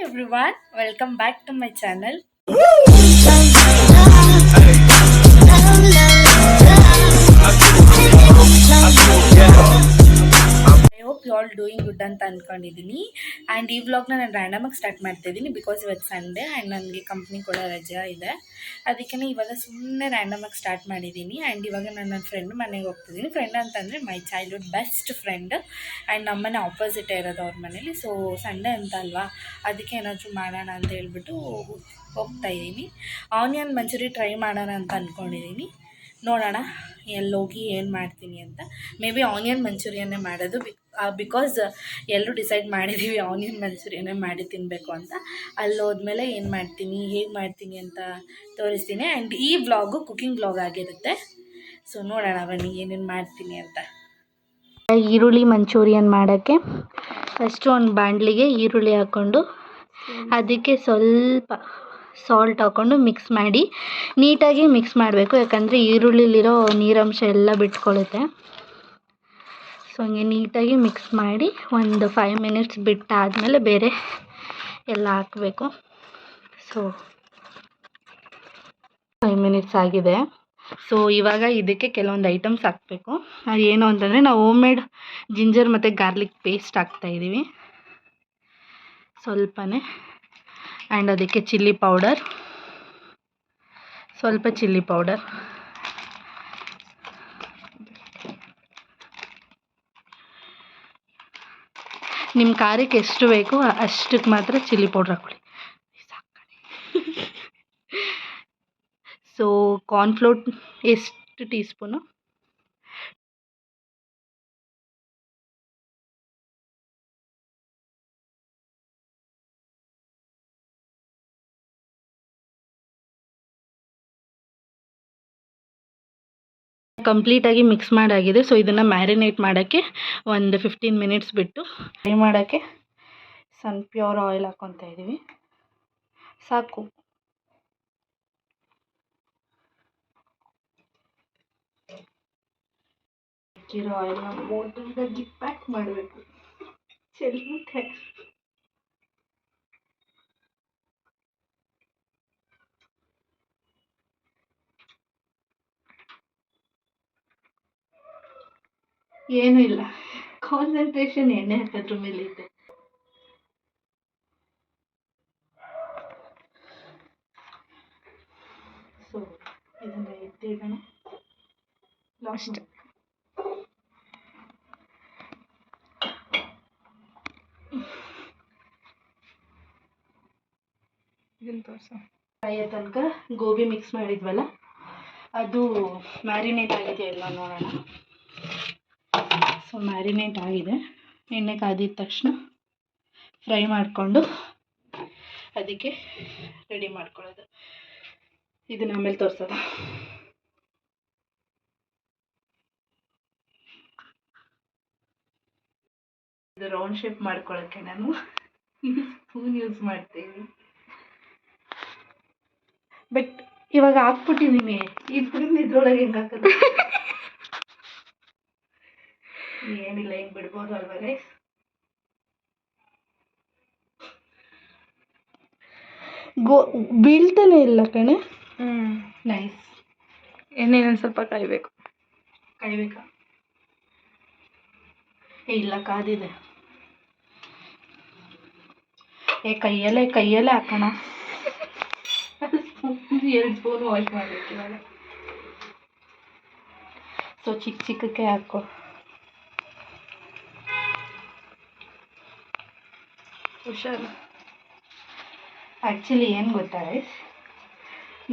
everyone, welcome back to my channel. I hope you all doing good ಅಂತ ಅನ್ಕೊಂಡಿದ್ದೀನಿ. And ಈ ವ್ಲಾಗ್ನ ನಾನು ರ್ಯಾಂಡಮಾಗಿ ಸ್ಟಾರ್ಟ್ ಮಾಡ್ತಾಯಿದ್ದೀನಿ ಬಿಕಾಸ್ ಇವತ್ತು ಸಂಡೇ ಆ್ಯಂಡ್ ನನಗೆ ಕಂಪ್ನಿ ಕೂಡ ರಜೆ ಇದೆ. ಅದಕ್ಕೆ ಇವಾಗ ಸುಮ್ಮನೆ ರ್ಯಾಂಡಮಾಗಿ ಸ್ಟಾರ್ಟ್ ಮಾಡಿದ್ದೀನಿ. ಆ್ಯಂಡ್ ಇವಾಗ ನಾನು ನನ್ನ ಫ್ರೆಂಡ್ ಮನೆಗೆ ಹೋಗ್ತಿದ್ದೀನಿ. ಫ್ರೆಂಡ್ ಅಂತಂದರೆ my childhood best friend. And ನಮ್ಮನೆ ಆಪೋಸಿಟೇ ಇರೋದು ಅವ್ರ ಮನೇಲಿ. ಸೊ ಸಂಡೇ ಅಂತ ಅಲ್ವಾ, ಅದಕ್ಕೆ ಏನಾದರೂ ಮಾಡೋಣ ಅಂತ ಹೇಳ್ಬಿಟ್ಟು ಹೋಗ್ತಾಯಿದ್ದೀನಿ. ಆನಿಯನ್ ಮಂಚೂರಿ ಟ್ರೈ ಮಾಡೋಣ ಅಂತ ಅಂದ್ಕೊಂಡಿದ್ದೀನಿ. ನೋಡೋಣ ಎಲ್ಲೋಗಿ ಏನು ಮಾಡ್ತೀನಿ ಅಂತ. ಮೇ ಬಿ ಆನಿಯನ್ ಮಂಚೂರಿಯನ್ನೇ ಮಾಡೋದು ಬಿಕಾಸ್ ಎಲ್ಲರೂ ಡಿಸೈಡ್ ಮಾಡಿದ್ದೀವಿ ಆನಿಯನ್ ಮಂಚೂರಿಯನ್ನೇ ಮಾಡಿ ತಿನ್ನಬೇಕು ಅಂತ. ಅಲ್ಲಿ ಹೋದ್ಮೇಲೆ ಏನು ಮಾಡ್ತೀನಿ, ಹೇಗೆ ಮಾಡ್ತೀನಿ ಅಂತ ತೋರಿಸ್ತೀನಿ. ಆ್ಯಂಡ್ ಈ ವ್ಲಾಗು ಕುಕಿಂಗ್ ವ್ಲಾಗ್ ಆಗಿರುತ್ತೆ. ಸೊ ನೋಡೋಣ ಬನ್ನಿ ಏನೇನು ಮಾಡ್ತೀನಿ ಅಂತ. ಈರುಳ್ಳಿ ಮಂಚೂರಿಯನ್ ಮಾಡೋಕ್ಕೆ ಫಸ್ಟು ಒಂದು ಬಾಣಲಿಗೆ ಈರುಳ್ಳಿ ಹಾಕ್ಕೊಂಡು ಅದಕ್ಕೆ ಸ್ವಲ್ಪ ಸಾಲ್ಟ್ ಹಾಕ್ಕೊಂಡು ಮಿಕ್ಸ್ ಮಾಡಿ ನೀಟಾಗಿ ಮಿಕ್ಸ್ ಮಾಡಬೇಕು. ಯಾಕಂದರೆ ಈರುಳ್ಳಿಲಿರೋ ನೀರಂಶ ಎಲ್ಲ ಬಿಟ್ಕೊಳ್ಳುತ್ತೆ. ಸೊ ಹಂಗೆ ನೀಟಾಗಿ ಮಿಕ್ಸ್ ಮಾಡಿ ಒಂದು 5 ಮಿನಿಟ್ಸ್ ಬಿಟ್ಟಾದಮೇಲೆ ಬೇರೆ ಎಲ್ಲ ಹಾಕಬೇಕು. ಸೊ 5 ಮಿನಿಟ್ಸ್ ಆಗಿದೆ. ಸೊ ಇವಾಗ ಇದಕ್ಕೆ ಕೆಲವೊಂದು ಐಟಮ್ಸ್ ಹಾಕಬೇಕು. ಅದು ಏನು ಅಂತಂದರೆ ನಾವು ಹೋಮ್ ಮೇಡ್ ಜಿಂಜರ್ ಮತ್ತು ಗಾರ್ಲಿಕ್ ಪೇಸ್ಟ್ ಹಾಕ್ತಾಯಿದ್ದೀವಿ ಸ್ವಲ್ಪನೇ. ಆ್ಯಂಡ್ ಅದಕ್ಕೆ ಚಿಲ್ಲಿ ಪೌಡರ್, ಸ್ವಲ್ಪ ಚಿಲ್ಲಿ ಪೌಡರ್, ನಿಮ್ಮ ಖಾರಕ್ಕೆ ಎಷ್ಟು ಬೇಕೋ ಅಷ್ಟಕ್ಕೆ ಮಾತ್ರ ಚಿಲ್ಲಿ ಪೌಡ್ರ್ ಹಾಕ್ಕೊಳ್ಳಿ. ಸೊ ಕಾರ್ನ್ಫ್ಲೋರ್ ಎಷ್ಟು ಟೀ ಸ್ಪೂನು, ಕಂಪ್ಲೀಟಾಗಿ ಮಿಕ್ಸ್ ಮಾಡಾಗಿದೆ. ಸೊ ಇದನ್ನು ಮ್ಯಾರಿನೇಟ್ ಮಾಡೋಕ್ಕೆ ಒಂದು 15 ಮಿನಿಟ್ಸ್ ಬಿಟ್ಟು ಫ್ರೈ ಮಾಡೋಕ್ಕೆ ಸನ್ಪ್ಯೂರ್ ಆಯಿಲ್ ಹಾಕ್ಕೊತಾ ಇದ್ದೀವಿ. ಸಾಕು. ಇರೋ ಆಯಿಲ್ನ ಮೋಟರ್ದಾಗಿ ಪ್ಯಾಕ್ ಮಾಡಬೇಕು. ಚೆಲ್ಲುತ್ತೆ. ಏನೂ ಇಲ್ಲ, ಕಾನ್ಸಂಟ್ರೇಷನ್ ಎಣ್ಣೆ ಹಾಕೋದ್ರ ಮೇಲೆ ಇದೆ. ಸೊ ಇದನ್ನು ಎತ್ತಿಡೋಣ ಲಾಸ್ಟ್. ಇದನ್ನು ತೋರಿಸ ಫ್ರೈಯ ತನಕ ಗೋಬಿ ಮಿಕ್ಸ್ ಮಾಡಿದ್ವಲ್ಲ ಅದು ಮ್ಯಾರಿನೇಟ್ ಆಗಿದೆಯಾ ಇಲ್ಲ ನೋಡೋಣ. ಸೊ ಮ್ಯಾರಿನೇಟ್ ಆಗಿದೆ. ಎಣ್ಣೆ ಕಾದಿದ ತಕ್ಷಣ ಫ್ರೈ ಮಾಡಿಕೊಂಡು ಅದಕ್ಕೆ ರೆಡಿ ಮಾಡ್ಕೊಳ್ಳೋದು. ಇದನ್ನ ಆಮೇಲೆ ತೋರಿಸೋದು. ಇದು ರೌಂಡ್ ಶೇಪ್ ಮಾಡ್ಕೊಳ್ಳೋಕ್ಕೆ ನಾನು ಸ್ಪೂನ್ ಯೂಸ್ ಮಾಡ್ತೀನಿ. ಬಟ್ ಇವಾಗ ಹಾಕ್ಬಿಟ್ಟಿದ್ದೀನಿ. ಇದ್ರೊಳಗೆ ಹೆಂಗೆ ಹಾಕೋದು? ಏನಿಲ್ಲ, ಹಿಂಗೆ ಬಿಡ್ಬೋದು ಅಲ್ವಾ ಗೈಸ್? ಬೀಳ್ತಾನೆ ಇಲ್ಲ ಕಣೆ. ನೈಸ್. ಎಣ್ಣೆ ಸ್ವಲ್ಪ ಕಾಯ್ಬೇಕಾ? ಇಲ್ಲ, ಕಾದಿದೆ. ಕೈಯಲ್ಲೇ ಹಾಕೋಣ. 2 ಸ್ಪೂನ್ ವಾಶ್ ಮಾಡಬೇಕು ಇವಾಗ. ಸೊ ಚಿಕ್ಕಕ್ಕೆ ಹಾಕೋ. ಹುಷಾರು. ಆ್ಯಕ್ಚುಲಿ ಏನು ಗೊತ್ತಾ ಗೈಸ್,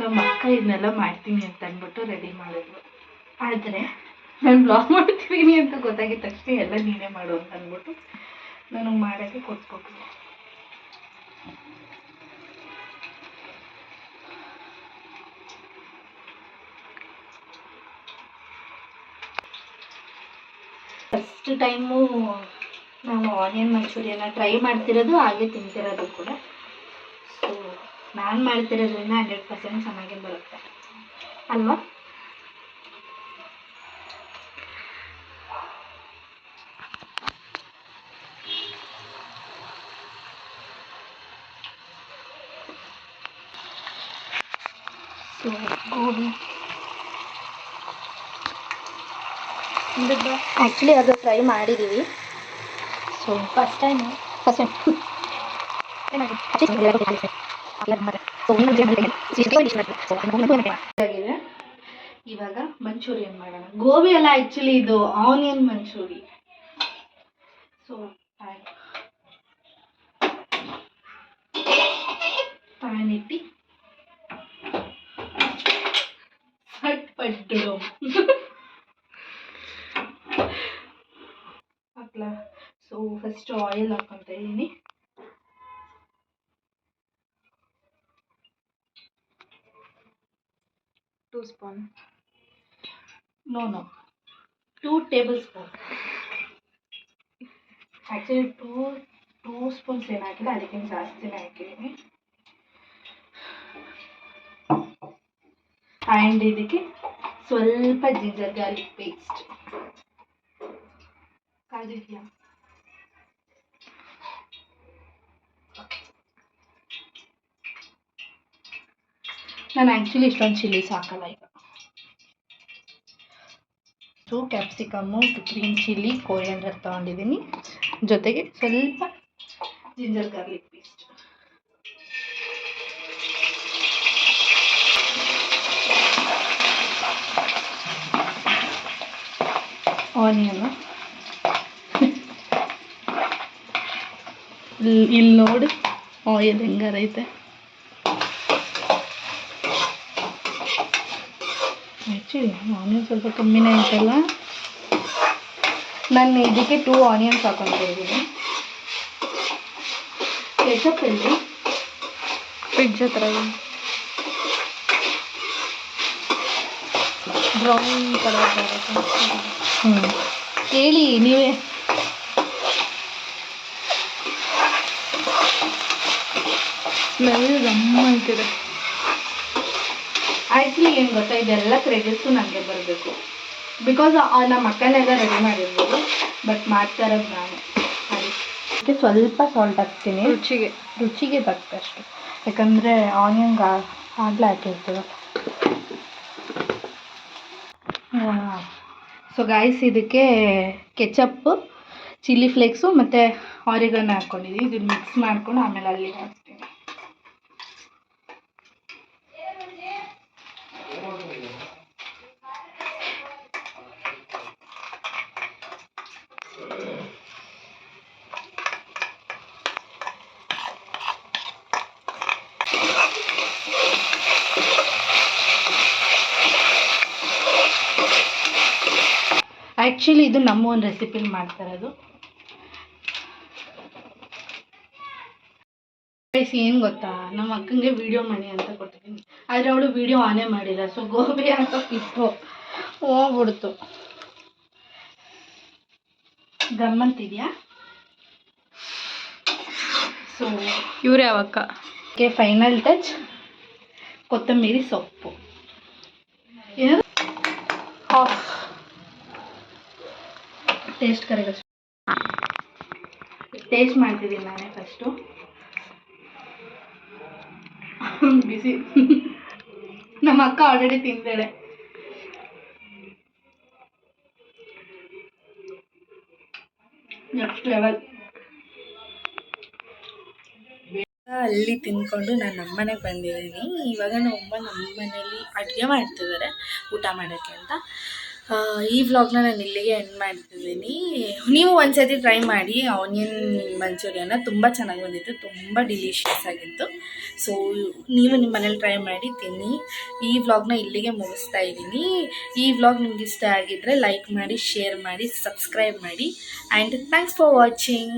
ನಮ್ಮ ಅಕ್ಕ ಇದನ್ನೆಲ್ಲ ಮಾಡ್ತೀನಿ ಅಂತ ಅಂದ್ಬಿಟ್ಟು ರೆಡಿ ಮಾಡಿದ್ವು. ಆದರೆ ನಾನು ಬ್ಲಾಗ್ ಮಾಡ್ತೀನಿ ಅಂತ ಗೊತ್ತಾಗಿದ ತಕ್ಷಣ ಎಲ್ಲ ನೀನೇ ಮಾಡು ಅಂತ ಅಂದ್ಬಿಟ್ಟು ನನಗೆ ಮಾಡೋಕ್ಕೆ ಕೊಟ್ಕೊಟ್ಟಿದ್ದೆ. ಫಸ್ಟ್ ಟೈಮು ನಾವು ಆನಿಯನ್ ಮಂಚೂರಿಯನ್ನ ಟ್ರೈ ಮಾಡ್ತಿರೋದು, ಹಾಗೆ ತಿಂತಿರೋದು ಕೂಡ. ಸೊ ನಾನು ಮಾಡ್ತಿರೋದ್ರಿಂದ 100% ಚೆನ್ನಾಗೇ ಬರುತ್ತೆ ಅಲ್ವಾ? ಸೊ ಗೋಬಿ ಆ್ಯಕ್ಚುಲಿ ಅದು ಫ್ರೈ ಮಾಡಿದ್ದೀವಿ. ಸೊ ಫಸ್ಟ್ ಟೈಮ್ ಇವಾಗ ಮಂಚೂರಿಯನ್ ಮಾಡೋಣ. ಗೋಬಿ ಅಲ್ಲ, ಆ್ಯಕ್ಚುಲಿ ಇದು ಆನಿಯನ್ ಮಂಚೂರಿ. ಸೊ ಪ್ಯಾನ್ ಇಟ್ಟು ಪಟ್ಟು ಹಾಕ್ಲಾ. ಸೊ ಫಸ್ಟ್ ಆಯಿಲ್ ಹಾಕ್ಕೊತಾ ಇದ್ದೀನಿ. Two spoon, no 2 tablespoon. Actually two spoons ಏನು ಹಾಕಿಲ್ಲ, ಅದಕ್ಕಿಂತ ಜಾಸ್ತಿನೇ ಹಾಕಿದ್ದೀನಿ. ಆ್ಯಂಡ್ ಇದಕ್ಕೆ ಸ್ವಲ್ಪ ಜಿಂಜರ್ ಗಾರ್ಲಿಕ್ ಪೇಸ್ಟ್. ಕಾಜಿದ್ಯಾ? ನಾನು ಆ್ಯಕ್ಚುಲಿ ಇಷ್ಟೊಂದು ಚಿಲ್ಲೀಸ್ ಹಾಕಲ್ಲ ಈಗ. So capsicum, green chilli, coriander ತೊಗೊಂಡಿದ್ದೀನಿ, ಜೊತೆಗೆ ಸ್ವಲ್ಪ ಜಿಂಜರ್ ಗಾರ್ಲಿಕ್ ಪೇಸ್ಟ್. ಆನಿಯನು ಇಲ್ಲಿ ನೋಡಿ ಆಯಿಲ್ ಹೆಂಗಾರೈತೆ. ಆ್ಯಕ್ಚುಲಿ ಆನಿಯನ್ ಸ್ವಲ್ಪ ಕಮ್ಮಿನೇ ಐತಲ್ಲ. ನಾನು ಇದಕ್ಕೆ 2 ಆನಿಯನ್ಸ್ ಹಾಕೊತಾ ಇದ್ದೀನಿ. ಕೆಚಪ್ ಎಲ್ಲಿ ಫ್ರಿಡ್ಜ್ ಹತ್ರ ಬ್ರೌನ್ ಕಲರ್ ಬರುತ್ತೆ. ಹೇಳಿ ನೀವೇ. ಸ್ಮೆಲ್ ಗಮ್ಮ ಅಂತಿದೆ. ಆ್ಯಕ್ಚುಲಿ ಏನು ಗೊತ್ತಾ, ಇದೆಲ್ಲ ಕ್ರೆಡಿಟ್ಸು ನನಗೆ ಬರಬೇಕು. ಬಿಕಾಸ್ ನಮ್ಮ ಅಕ್ಕನೆಲ್ಲ ರೆಡಿ ಮಾಡಿರ್ಬೋದು, ಬಟ್ ಮಾಡ್ತಾ ಇರೋದು ನಾನು. ಅದಕ್ಕೆ ಸ್ವಲ್ಪ ಸಾಲ್ಟ್ ಹಾಕ್ತೀನಿ, ರುಚಿಗೆ ತಕ್ಕಷ್ಟು. ಯಾಕಂದರೆ ಆನಿಯನ್ಗೆ ಆಗಲೇ ಹಾಕಿರ್ತೀವಲ್ಲ. ಸೊ ಗಾಯ್ಸ್, ಇದಕ್ಕೆ ಕೆಚಪ್ಪು, ಚಿಲ್ಲಿ ಫ್ಲೇಕ್ಸು ಮತ್ತು ಆರಿಗನ್ ಹಾಕ್ಕೊಂಡಿದ್ದೀನಿ. ಇದನ್ನು ಮಿಕ್ಸ್ ಮಾಡ್ಕೊಂಡು ಆಮೇಲೆ ಅಲ್ಲಿ ಹಾಕ್ತೀನಿ. ಆ್ಯಕ್ಚುಲಿ ಇದು ನಮ್ಮ ಒಂದು ರೆಸಿಪಿಲಿ ಮಾಡ್ತಾಯಿರೋದು. ಏನು ಗೊತ್ತಾ, ನಮ್ಮ ಅಕ್ಕಂಗೆ ವೀಡಿಯೋ ಮಾಡಿ ಅಂತ ಕೊಟ್ಟಿದ್ದೀನಿ, ಆದರೆ ಅವಳು ವೀಡಿಯೋ ಆನೇ ಮಾಡಿಲ್ಲ. ಸೊ ಗೋಬಿ ಹಾಕೋಕ್ಕಿತ್ತು, ಹೋಗ್ಬಿಡ್ತು. ಗಮ್ಮಂತಿದೆಯಾ? ಸೊ ಇವ್ರು ಯಾವಕ್ಕ ಕೆ ಫೈನಲ್ ಟಚ್ ಕೊತ್ತಂಬರಿ ಸೊಪ್ಪು. ಏನು ಟೇಸ್ಟ್ ಕರೆಕ್ಟ್ ಟೇಸ್ಟ್ ಮಾಡ್ತಿದ್ದೀನಿ ನಾನೇ ಫಸ್ಟು. ಬಿಸಿ. ನಮ್ಮ ಅಕ್ಕ ಆಲ್ರೆಡಿ ತಿಂದೇಳೆ. Next level. ಅಲ್ಲಿ ತಿಂದ್ಕೊಂಡು ನಾನು ನಮ್ಮನೆಗೆ ಬಂದಿದ್ದೀನಿ. ಇವಾಗ ನಮ್ಮ ಮನೇಲಿ ಅಡುಗೆ ಮಾಡ್ತಿದ್ದಾರೆ ಊಟ ಮಾಡೋಕ್ಕೆ ಅಂತ. ಈ ವ್ಲಾಗ್ನ ನಾನು ಇಲ್ಲಿಗೆ ಎಂಡ್ ಮಾಡ್ತಿದ್ದೀನಿ. ನೀವು ಒಂದ್ಸತಿ ಟ್ರೈ ಮಾಡಿ ಆನಿಯನ್ ಮಂಚೂರಿಯನ್ನ, ತುಂಬ ಚೆನ್ನಾಗಿ ಬಂದಿತ್ತು, ತುಂಬ ಡಿಲಿಷಿಯಸ್ ಆಗಿತ್ತು. ಸೊ ನೀವು ನಿಮ್ಮ ಮನೇಲಿ ಟ್ರೈ ಮಾಡಿ ತಿನ್ನಿ. ಈ ವ್ಲಾಗ್ನ ಇಲ್ಲಿಗೆ ಮುಗಿಸ್ತಾ ಇದ್ದೀನಿ. ಈ ವ್ಲಾಗ್ ನಿಮ್ಗೆ ಇಷ್ಟ ಆಗಿದ್ದರೆ ಲೈಕ್ ಮಾಡಿ, ಶೇರ್ ಮಾಡಿ, ಸಬ್ಸ್ಕ್ರೈಬ್ ಮಾಡಿ. And thanks for watching.